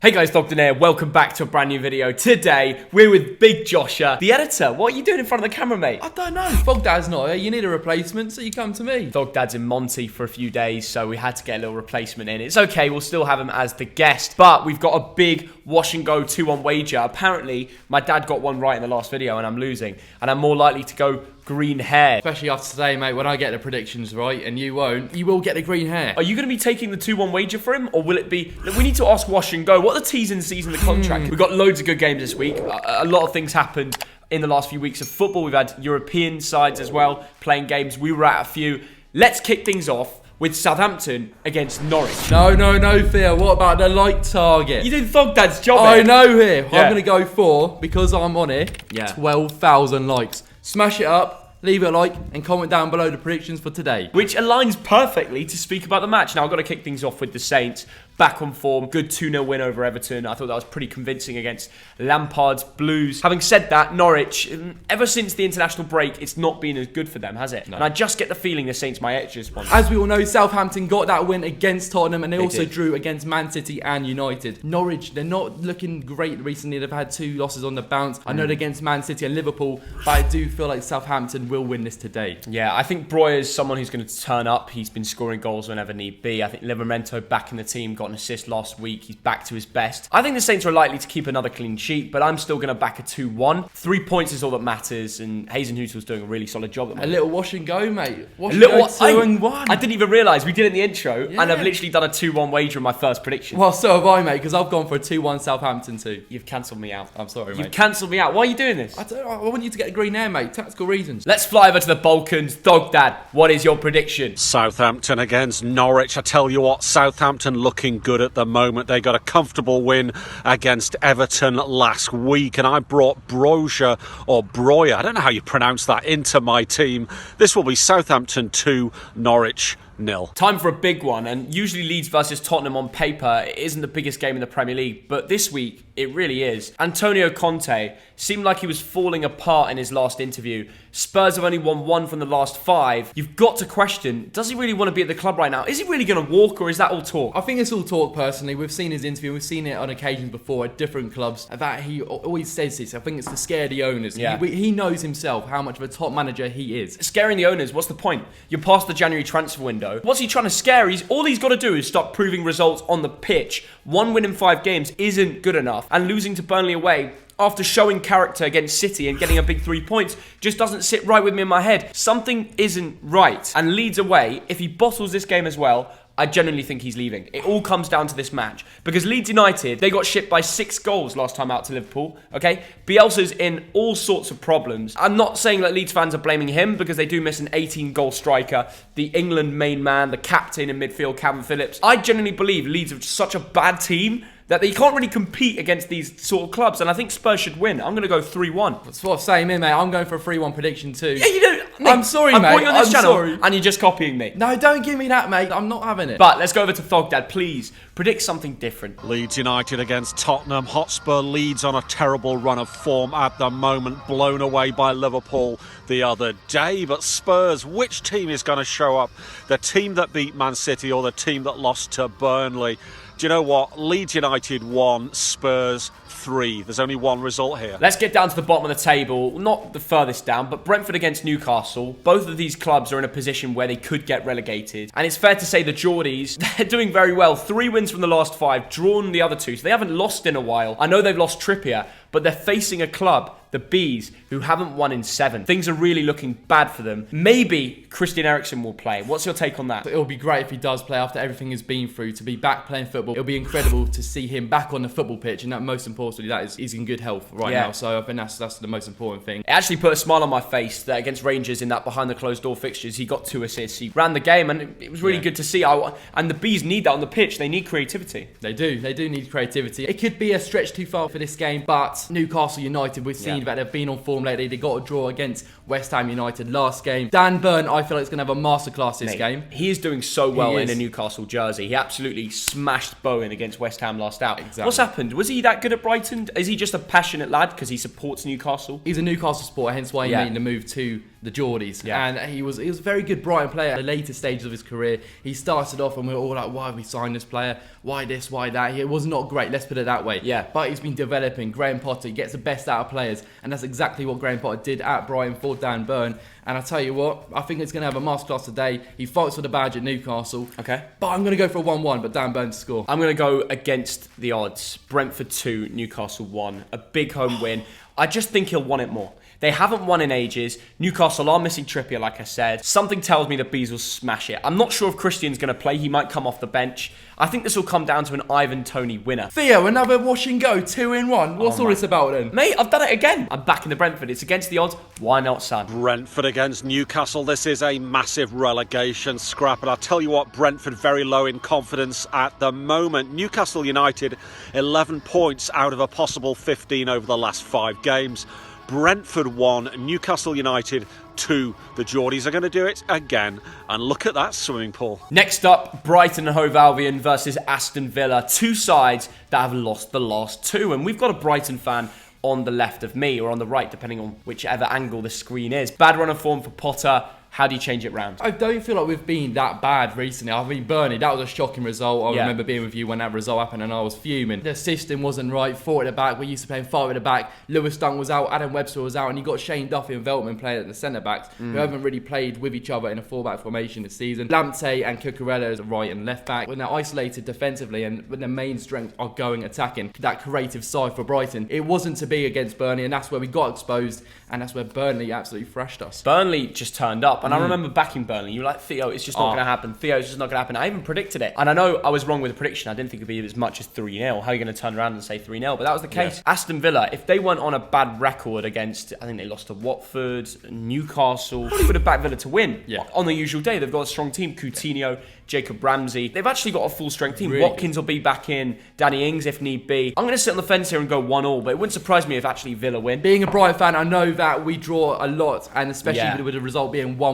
Hey guys, Thogden here. Welcome back to a brand new video. Today, we're with Big Josher, the editor. What are you doing in front of the camera, mate? I don't know. Thogdad's not here. You need a replacement, so you come to me. Thogdad's in Monty for a few days, so we had to get a little replacement in. It's okay, we'll still have him as the guest, but we've got a big wash and go 2-1 wager. Apparently, my dad got one right in the last video and I'm losing, and I'm more likely to go green hair. Especially after today, mate, when I get the predictions right and you won't, you will get the green hair. Are you going to be taking the 2-1 wager for him, or will it be... Look, we need to ask wash and go. What are the T's and C's in the contract? We've got loads of good games this week. A lot of things happened in the last few weeks of football. We've had European sides as well playing games. We were at a few. Let's kick things off with Southampton against Norwich. No, Theo. What about the like target? You did Thogdad's job. I know here. Yeah. I'm going to go for, because I'm on it, Yeah. 12,000 likes. Smash it up, leave a like, and comment down below the predictions for today. Which aligns perfectly to speak about the match. Now, I've got to kick things off with the Saints. Back on form, good 2-0 win over Everton. I thought that was pretty convincing against Lampard's Blues. Having said that, Norwich, ever since the international break, it's not been as good for them, has it? No. And I just get the feeling the Saints might edge this one. As we all know, Southampton got that win against Tottenham, and they also drew against Man City and United. Norwich, they're not looking great recently. They've had 2 losses on the bounce. I know they're against Man City and Liverpool, but I do feel like Southampton will win this today. Yeah, I think Breuer's someone who's going to turn up. He's been scoring goals whenever need be. I think Livramento back in the team, got an assist last week. He's back to his best. I think the Saints are likely to keep another clean sheet, but I'm still going to back a 2-1. 3 points is all that matters, and Hazenhutl's doing a really solid job. A little wash and go, mate. Wash and go 2-1. I didn't even realise we did it in the intro, and I've literally done a 2-1 wager in my first prediction. Well, so have I, mate, because I've gone for a 2-1 Southampton too. You've cancelled me out. I'm sorry, mate. You've cancelled me out. Why are you doing this? I want you to get a green hair, mate. Tactical reasons. Let's fly over to the Balkans. Thogdad, what is your prediction? Southampton against Norwich. I tell you what, Southampton looking good at the moment. They got a comfortable win against Everton last week, and I brought Breuer, I don't know how you pronounce that, into my team. This will be Southampton 2, Norwich 0. Time for a big one, and usually Leeds versus Tottenham on paper isn't the biggest game in the Premier League, but this week it really is. Antonio Conte seemed like he was falling apart in his last interview. Spurs have only won 1 from the last 5. You've got to question, does he really want to be at the club right now? Is he really going to walk, or is that all talk? I think it's all talk, personally. We've seen his interview, we've seen it on occasions before at different clubs, that he always says this. I think it's to scare the owners. Yeah. He knows himself how much of a top manager he is. Scaring the owners, what's the point? You're past the January transfer window. What's he trying to scare? All he's got to do is start proving results on the pitch. 1 win in 5 games isn't good enough, and losing to Burnley away after showing character against City and getting a big 3 points just doesn't sit right with me in my head. Something isn't right. And Leeds away, if he bottles this game as well, I genuinely think he's leaving. It all comes down to this match. Because Leeds United, they got shipped by 6 goals last time out to Liverpool, okay? Bielsa's in all sorts of problems. I'm not saying that Leeds fans are blaming him, because they do miss an 18-goal striker, the England main man, the captain in midfield, Calvin Phillips. I genuinely believe Leeds are such a bad team that they can't really compete against these sort of clubs, and I think Spurs should win. I'm going to go 3-1. That's what I'm saying, mate. I'm going for a 3-1 prediction too. Yeah, you don't. Nick, I'm sorry, mate. I'm going on this channel, sorry. and you're just copying me. No, don't give me that, mate. I'm not having it. But let's go over to Thogdad, please. Predict something different. Leeds United against Tottenham Hotspur. Leeds on a terrible run of form at the moment, blown away by Liverpool the other day. But Spurs, which team is going to show up? The team that beat Man City or the team that lost to Burnley? Do you know what? Leeds United 1, Spurs 3. There's only one result here. Let's get down to the bottom of the table. Not the furthest down, but Brentford against Newcastle. Both of these clubs are in a position where they could get relegated. And it's fair to say the Geordies, they're doing very well. 3 wins from the last 5, drawn the other 2. So they haven't lost in a while. I know they've lost Trippier, but they're facing a club, the Bees, who haven't won in 7. Things are really looking bad for them. Maybe Christian Eriksen will play. What's your take on that? It'll be great if he does play after everything he's been through, to be back playing football. It'll be incredible to see him back on the football pitch, and that, most importantly, that is he's in good health right now. So I think that's the most important thing. It actually put a smile on my face that against Rangers in that behind the closed door fixtures, he got 2 assists. He ran the game, and it was really good to see. And the Bees need that on the pitch. They need creativity. They do need creativity. It could be a stretch too far for this game, but Newcastle United, we've seen that they've been on form lately. They got a draw against West Ham United last game. Dan Burn, I feel like, is going to have a masterclass this game. He is doing so well in a Newcastle jersey. He absolutely smashed Bowen against West Ham last out. Exactly. What's happened? Was he that good at Brighton? Is he just a passionate lad because he supports Newcastle? He's a Newcastle supporter, hence why he made the move to the Geordies. Yeah. And he was a very good Brighton player at the later stages of his career. He started off and we were all like, why have we signed this player? Why this, why that? It was not great, let's put it that way. Yeah. But he's been developing. Graham Potter, he gets the best out of players. And that's exactly what Graham Potter did at Brighton for Dan Burn. And I tell you what, I think it's going to have a masterclass today. He fights for the badge at Newcastle. Okay. But I'm going to go for a 1-1, but Dan Burn to score. I'm going to go against the odds. Brentford 2, Newcastle 1. A big home win. I just think he'll want it more. They haven't won in ages. Newcastle are missing Trippier, like I said. Something tells me the Bees will smash it. I'm not sure if Christian's going to play. He might come off the bench. I think this will come down to an Ivan Toney winner. Theo, another wash and go, 2-in-1. What's all this about then? Mate, I've done it again. I'm back in the Brentford. It's against the odds. Why not, son? Brentford against Newcastle. This is a massive relegation scrap. And I'll tell you what, Brentford very low in confidence at the moment. Newcastle United, 11 points out of a possible 15 over the last 5 games. Brentford 1, Newcastle United 2. The Geordies are going to do it again. And look at that swimming pool. Next up, Brighton and Hove Albion versus Aston Villa. 2 sides that have lost the last 2. And we've got a Brighton fan on the left of me, or on the right, depending on whichever angle the screen is. Bad run of form for Potter. How do you change it round? I don't feel like we've been that bad recently. I mean, Burnley, that was a shocking result. I remember being with you when that result happened and I was fuming. The system wasn't right. 4 at the back. We're used to playing 5 at the back. Lewis Dunk was out. Adam Webster was out. And you got Shane Duffy and Veltman playing at the centre-backs who haven't really played with each other in a 4-back formation this season. Lamptey and Cucurella as a right and left back. When they're isolated defensively and when their main strengths are going attacking, that creative side for Brighton, it wasn't to be against Burnley, and that's where we got exposed, and that's where Burnley absolutely thrashed us. Burnley just turned up, and I remember backing Burnley. You were like, Theo, it's just not going to happen. Theo, it's just not going to happen. I even predicted it. And I know I was wrong with the prediction. I didn't think it would be as much as 3-0. How are you going to turn around and say 3-0? But that was the case. Yeah. Aston Villa, if they weren't on a bad record against, I think they lost to Watford, Newcastle, probably would have backed Villa to win. Yeah. On the usual day, they've got a strong team. Coutinho, Jacob Ramsey. They've actually got a full strength team. Really Watkins will be back in. Danny Ings if need be. I'm going to sit on the fence here and go 1-1, but it wouldn't surprise me if actually Villa win. Being a Brighton fan, I know that we draw a lot, and especially with the result being 1-1.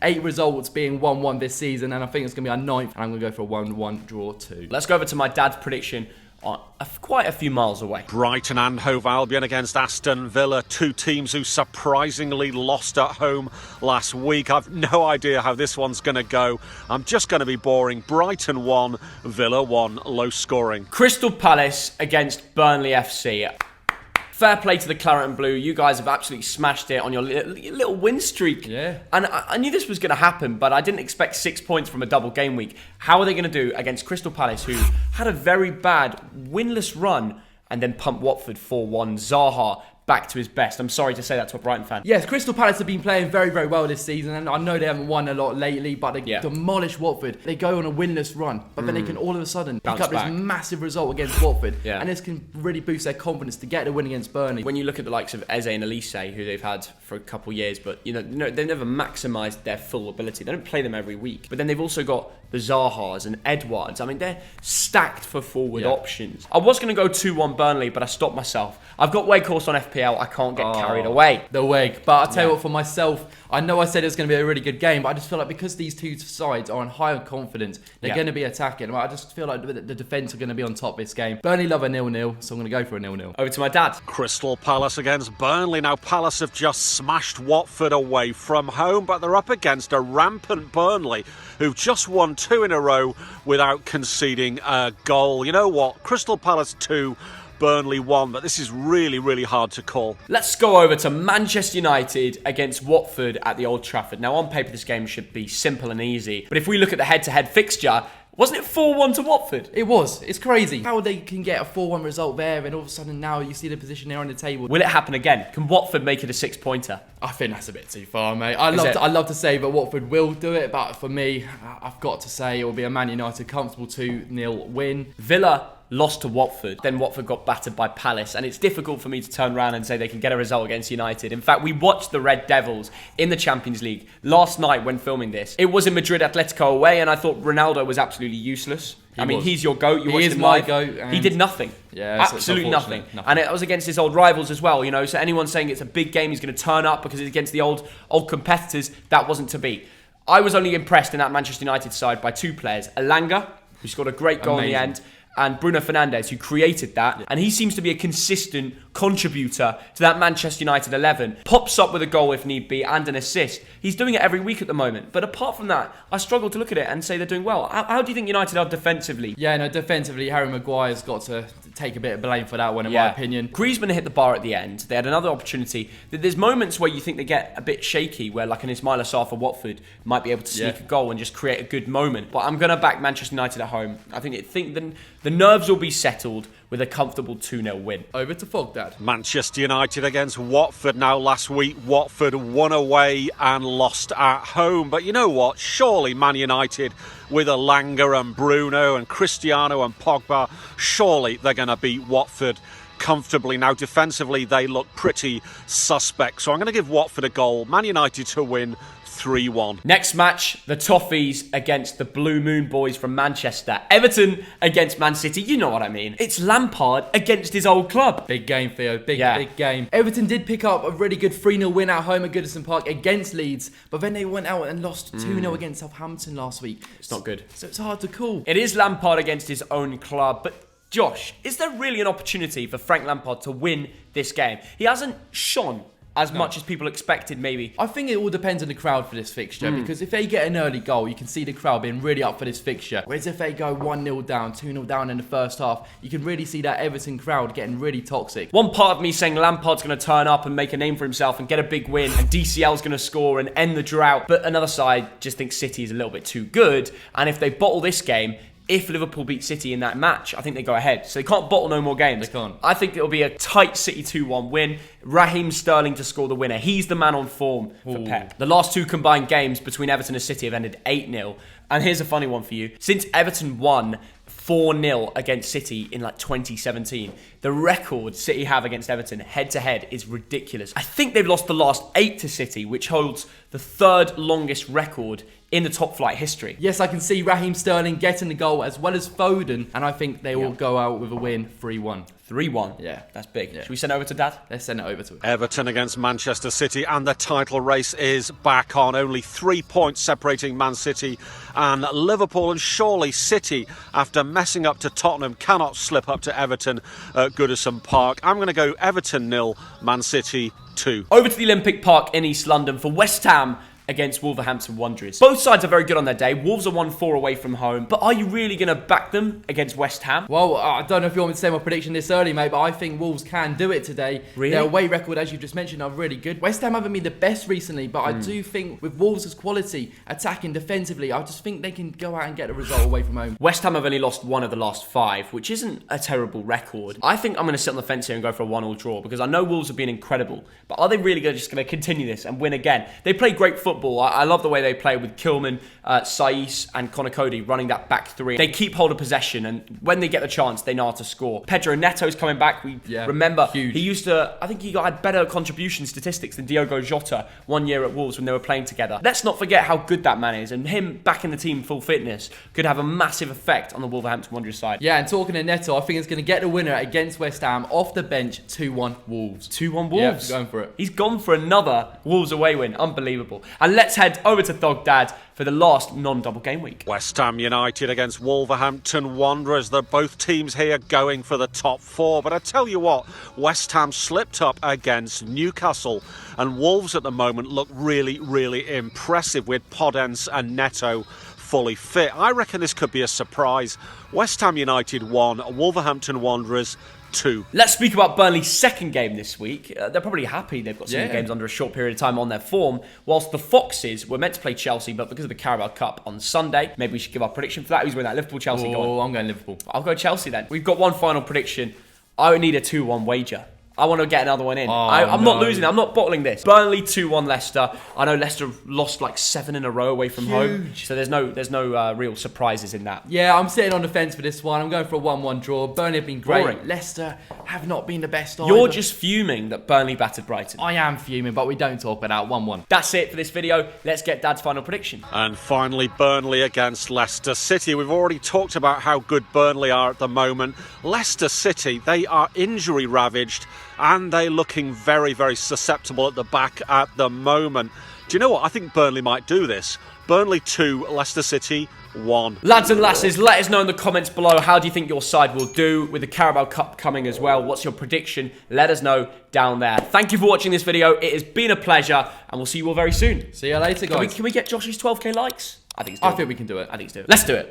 8 results being 1-1 this season, and I think it's going to be our 9th, and I'm going to go for a 1-1 draw too. Let's go over to my dad's prediction. Quite a few miles away. Brighton and Hove Albion against Aston Villa, 2 teams who surprisingly lost at home last week. I've no idea how this one's going to go. I'm just going to be boring. Brighton 1, Villa 1, low scoring. Crystal Palace against Burnley FC. Fair play to the Claret and Blue. You guys have absolutely smashed it on your little win streak. Yeah. And I knew this was going to happen, but I didn't expect 6 points from a double game week. How are they going to do against Crystal Palace, who had a very bad winless run and then pumped Watford 4-1? Zaha back to his best. I'm sorry to say that to a Brighton fan. Yes, Crystal Palace have been playing very, very well this season, and I know they haven't won a lot lately, but they demolish Watford. They go on a winless run, but then they can all of a sudden pick up this massive result against Watford, and this can really boost their confidence to get the win against Burnley. When you look at the likes of Eze and Elise, who they've had for a couple of years, but they've never maximised their full ability. They don't play them every week. But then they've also got the Zahas and Edwards. I mean, they're stacked for forward options. I was going to go 2-1 Burnley, but I stopped myself. I've got Wakehorse on FPL. I can't get carried away. The Wake. But I'll tell you what, for myself, I know I said it was going to be a really good game, but I just feel like because these two sides are on higher confidence, they're going to be attacking. I just feel like the defence are going to be on top this game. Burnley love a 0-0, so I'm going to go for a 0-0. Over to my dad. Crystal Palace against Burnley. Now, Palace have just smashed Watford away from home, but they're up against a rampant Burnley who've just won 2 in a row without conceding a goal. You know what? Crystal Palace 2, Burnley 1, but this is really, really hard to call. Let's go over to Manchester United against Watford at the Old Trafford. Now, on paper, this game should be simple and easy, but if we look at the head-to-head fixture, wasn't it 4-1 to Watford? It was. It's crazy how they can get a 4-1 result there, and all of a sudden now you see the position there on the table. Will it happen again? Can Watford make it a 6-pointer? I think that's a bit too far, mate. I'd love to say that Watford will do it, but for me, I've got to say it will be a Man United comfortable 2-0 win. Villa lost to Watford, then Watford got battered by Palace, and it's difficult for me to turn around and say they can get a result against United. In fact, we watched the Red Devils in the Champions League last night when filming this. It was in Madrid Atletico away, and I thought Ronaldo was absolutely useless. He's your GOAT. You watched him live. He did nothing. Yeah, absolutely nothing. And it was against his old rivals as well, So anyone saying it's a big game, he's going to turn up because it's against the old competitors, that wasn't to be. I was only impressed in that Manchester United side by 2 players. Elanga, who scored a great goal in the end, and Bruno Fernandes, who created that. And he seems to be a consistent contributor to that Manchester United 11. Pops up with a goal if need be and an assist. He's doing it every week at the moment. But apart from that, I struggle to look at it and say they're doing well. How do you think United are defensively? Yeah, no, defensively, Harry Maguire's got to take a bit of blame for that one, in my opinion. Griezmann hit the bar at the end. They had another opportunity. There's moments where you think they get a bit shaky, where like an Ismail Assar for Watford might be able to sneak a goal and just create a good moment. But I'm going to back Manchester United at home. I think the nerves will be settled with a comfortable 2-0 win. Over to Thogden. Manchester United against Watford. Now, last week, Watford won away and lost at home. But you know what? Surely Man United, with Elanga and Bruno and Cristiano and Pogba, surely they're going to beat Watford comfortably. Now, defensively, they look pretty suspect. So I'm going to give Watford a goal. Man United to win 3-1. Next match, the Toffees against the Blue Moon Boys from Manchester. Everton against Man City. You know what I mean. It's Lampard against his old club. Big game, Theo. Big game. Everton did pick up a really good 3-0 win at home at Goodison Park against Leeds, but then they went out and lost 2-0 against Southampton last week. It's not good. So it's hard to call. It is Lampard against his own club, but Josh, is there really an opportunity for Frank Lampard to win this game? He hasn't shone as much as people expected, maybe. I think it all depends on the crowd for this fixture, because if they get an early goal, you can see the crowd being really up for this fixture. Whereas if they go 1-0 down, 2-0 down in the first half, you can really see that Everton crowd getting really toxic. One part of me saying Lampard's going to turn up and make a name for himself and get a big win, and DCL's going to score and end the drought. But another side just thinks City is a little bit too good, and if they bottle this game, if Liverpool beat City in that match, I think they go ahead. So they can't bottle no more games. They can't. I think it'll be a tight City 2-1 win. Raheem Sterling to score the winner. He's the man on form for Pep. The last two combined games between Everton and City have ended 8-0. And here's a funny one for you. Since Everton won 4-0 against City in like 2017, the record City have against Everton head-to-head is ridiculous. I think they've lost the last 8 to City, which holds the third longest record in the top flight history. Yes, I can see Raheem Sterling getting the goal as well as Foden, and I think they will go out with a win 3-1. 3-1. Yeah. That's big. Yeah. Should we send it over to Dad? Let's send it over to him. Everton against Manchester City, and the title race is back on. Only 3 points separating Man City and Liverpool, and surely City, after messing up to Tottenham, cannot slip up to Everton at Goodison Park. I'm going to go Everton 0, Man City 2. Over to the Olympic Park in East London for West Ham against Wolverhampton Wanderers. Both sides are very good on their day. Wolves are 1-4 away from home. But are you really going to back them against West Ham? Well, I don't know if you want me to say my prediction this early, mate, but I think Wolves can do it today. Really? Their away record, as you just mentioned, are really good. West Ham haven't been the best recently, but I do think with Wolves' quality, attacking defensively, I just think they can go out and get a result away from home. West Ham have only lost 1 of the last 5, which isn't a terrible record. I think I'm going to sit on the fence here and go for a 1-1 draw, because I know Wolves have been incredible, but are they really just going to continue this and win again? They play great football. I love the way they play with Kilman, Saiss and Conor Cody running that back three. They keep hold of possession, and when they get the chance, they know how to score. Pedro Neto's coming back. We remember huge. He used to, I think he had better contribution statistics than Diogo Jota 1 year at Wolves when they were playing together. Let's not forget how good that man is, and him back in the team full fitness could have a massive effect on the Wolverhampton Wanderers side. Yeah, and talking to Neto, I think it's going to get the winner against West Ham off the bench, 2-1 Wolves. 2-1 Wolves? Yeah, going for it. He's gone for another Wolves away win. Unbelievable. And let's head over to Thogden for the last non-double game week. West Ham United against Wolverhampton Wanderers. They're both teams here going for the top 4. But I tell you what, West Ham slipped up against Newcastle, and Wolves at the moment look really, really impressive with Podence and Neto fully fit. I reckon this could be a surprise. West Ham United 1, Wolverhampton Wanderers 2. Let's speak about Burnley's second game this week. They're probably happy they've got some games under a short period of time on their form, whilst the Foxes were meant to play Chelsea, but because of the Carabao Cup on Sunday, maybe we should give our prediction for that. Who's winning that? Liverpool-Chelsea? Oh, I'm going Liverpool. I'll go Chelsea then. We've got one final prediction. I would need a 2-1 wager. I want to get another one in. I'm not losing. I'm not bottling this. Burnley 2-1 Leicester. I know Leicester have lost like 7 in a row away from home, so there's no real surprises in that. Yeah, I'm sitting on the fence for this one. I'm going for a 1-1 draw. Burnley have been great. Boring. Leicester have not been the best. You're just fuming that Burnley battered Brighton. I am fuming, but we don't talk about 1-1. That's it for this video. Let's get Dad's final prediction. And finally, Burnley against Leicester City. We've already talked about how good Burnley are at the moment. Leicester City, they are injury ravaged, and they're looking very, very susceptible at the back at the moment. Do you know what? I think Burnley might do this. Burnley 2, Leicester City 1. Lads and lasses, let us know in the comments below, how do you think your side will do with the Carabao Cup coming as well? What's your prediction? Let us know down there. Thank you for watching this video. It has been a pleasure, and we'll see you all very soon. See you later, guys. Can we get Josh's 12k likes? I think it's doable. I think we can do it. I think it's doable. Let's do it.